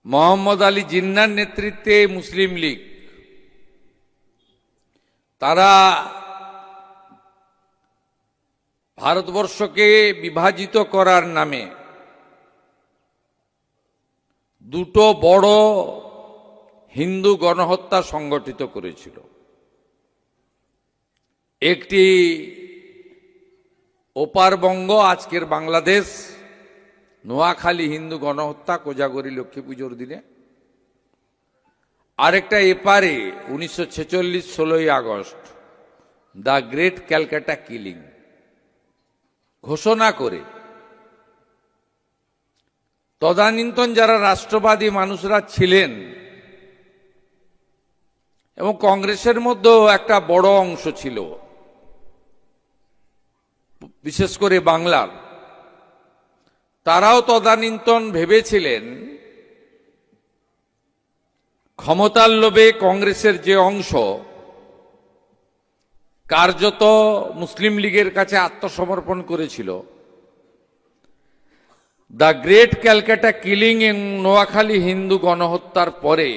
মোহাম্মদ আলী জিন্নার নেতৃত্বে মুসলিম লীগ তারা ভারতবর্ষকে বিভাজিত করার নামে দুটো বড় হিন্দু গণহত্যা সংগঠিত করেছিল। একটি ওপার বঙ্গ, আজকের বাংলাদেশ, নোয়াখালী হিন্দু গণহত্যা কোজাগরী লক্ষ্মী পুজোর দিনে। আরেকটা এপারে 1946 16ই August the great Calcutta killing ঘোষণা করে তদানীন্তন যারা রাষ্ট্রবাদী মানুষরা ছিলেন এবং কংগ্রেসের মধ্যেও একটা বড় অংশ ছিল, বিশেষ করে বাংলার, তারাও তদানীন্তন ভেবেছিলেন ক্ষমতার লোভে কংগ্রেসের যে অংশ কার্যত মুসলিম লীগের কাছে আত্মসমর্পণ করেছিল, দ্য গ্রেট ক্যালকাটা কিলিং এবং নোয়াখালী হিন্দু গণহত্যার পরে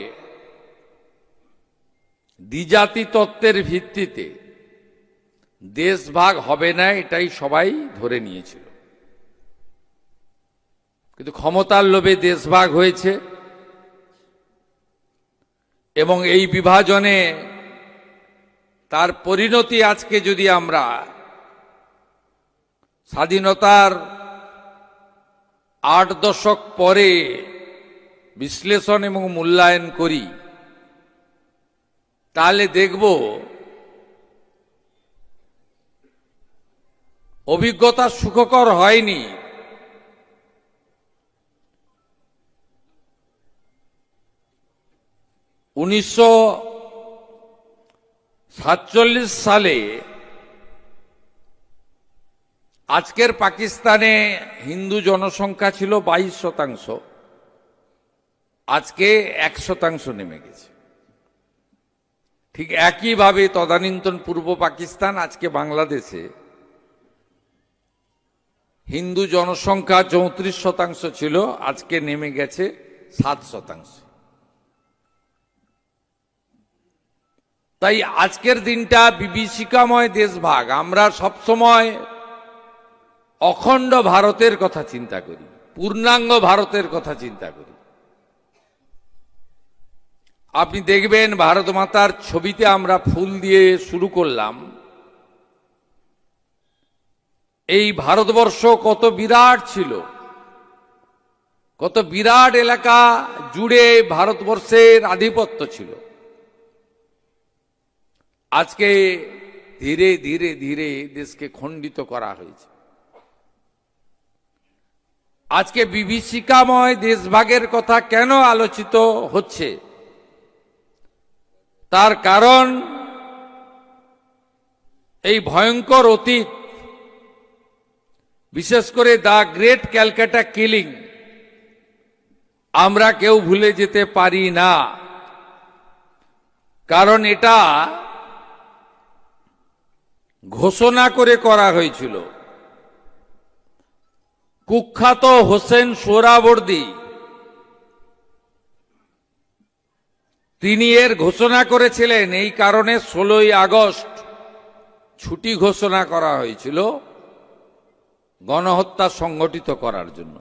দ্বিজাতি তত্ত্বের ভিত্তিতে দেশভাগ হবে না এটাই সবাই ধরে নিয়েছিল। কিন্তু ক্ষমতার লোভে দেশভাগ হয়েছে এবং এই বিভাজনে তার পরিণতি আজকে যদি আমরা স্বাধীনতার 8 দশক পরে বিশ্লেষণ এবং মূল্যায়ন করি, তাহলে দেখব অভিজ্ঞতা সুখকর হয়নি। উনিশশো 47 সালে আজকের পাকিস্তানে হিন্দু জনসংখ্যা ছিল 22%, আজকে 1% নেমে গেছে। ঠিক একইভাবে তদানীন্তন পূর্ব পাকিস্তান, আজকে বাংলাদেশে হিন্দু জনসংখ্যা 34% ছিল, আজকে নেমে গেছে 7%। তাই আজকের দিনটা বিভীষিকাময় দেশভাগ। আমরা সবসময় অখণ্ড ভারতের কথা চিন্তা করি, পূর্ণাঙ্গ ভারতের কথা চিন্তা করি। আপনি দেখবেন ভারত মাতার ছবিতে আমরা ফুল দিয়ে শুরু করলাম। এই ভারতবর্ষ কত বিরাট ছিল, কত বিরাট এলাকা জুড়ে ভারতবর্ষের আধিপত্য ছিল। আজকে ধীরে ধীরে ধীরে দেশকে খণ্ডিত করা হয়েছে। আজকে বিভীষিকাময় দেশভাগের কথা কেন আলোচিত হচ্ছে? তার কারণ এই ভয়ঙ্কর অতীত, বিশেষ করে দ্য গ্রেট ক্যালকাটা কিলিং আমরা কেউ ভুলে যেতে পারি না। কারণ এটা ঘোষণা করে করা হয়েছিল। কুখ্যাত হোসেন সোহরাওয়ার্দী তিনি এর ঘোষণা করেছিলেন। এই কারণে 16ই আগস্ট ছুটি ঘোষণা করা হয়েছিল গণহত্যা সংগঠিত করার জন্য।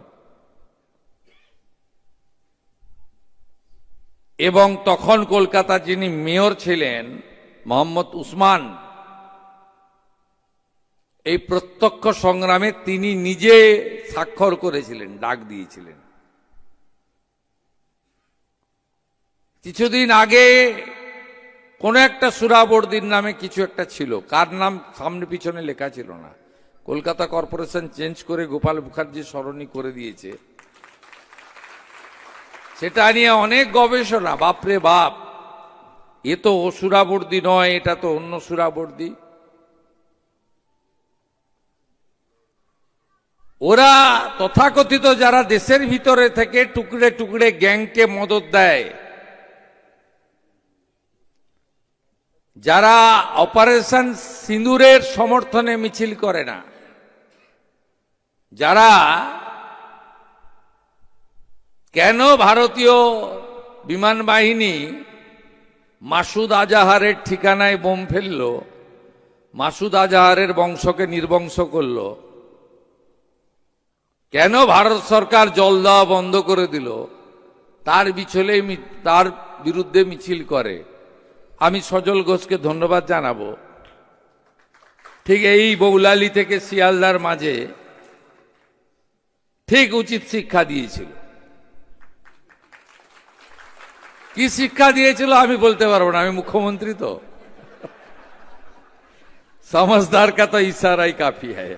এবং তখন কলকাতার যিনি মেয়র ছিলেন মোহাম্মদ উসমান, এই প্রত্যক্ষ সংগ্রামে তিনি নিজে স্বাক্ষর করেছিলেন, ডাক দিয়েছিলেন। কিছুদিন আগে কোন একটা সোহরাওয়ার্দীর নামে কিছু একটা ছিল, কার নাম সামনে পিছনে লেখা ছিল না। কলকাতা কর্পোরেশন চেঞ্জ করে গোপাল মুখার্জি সরণি করে দিয়েছে। সেটা নিয়ে অনেক গবেষণা, বাপরে বাপ, এ তো ও সোহরাওয়ার্দী নয়, এটা তো অন্য সোহরাওয়ার্দী। ওরা তথাকথিত যারা দেশের ভিতরে থেকে টুকরে টুকরে গ্যাংকে মদত দেয়, যারা অপারেশন সিঁদুরের সমর্থনে মিছিল করে না, যারা কেন ভারতীয় বিমান বাহিনী মাসুদ আজাহারের ঠিকানায় বোম ফেলল, মাসুদ আজাহারের বংশকে নির্বংশ করল, কেন ভারত সরকার জল দেওয়া বন্ধ করে দিল, তার বিরুদ্ধে মিছিল করে। আমি সজল ঘোষকে ধন্যবাদ জানাবো। ঠিক এই বৌলালি থেকে শিয়ালদার মাঝে ঠিক উচিত শিক্ষা দিয়েছিল। কি শিক্ষা দিয়েছিল আমি বলতে পারবো না, আমি মুখ্যমন্ত্রী তো। समझदार का तो इशारा ही काफी है।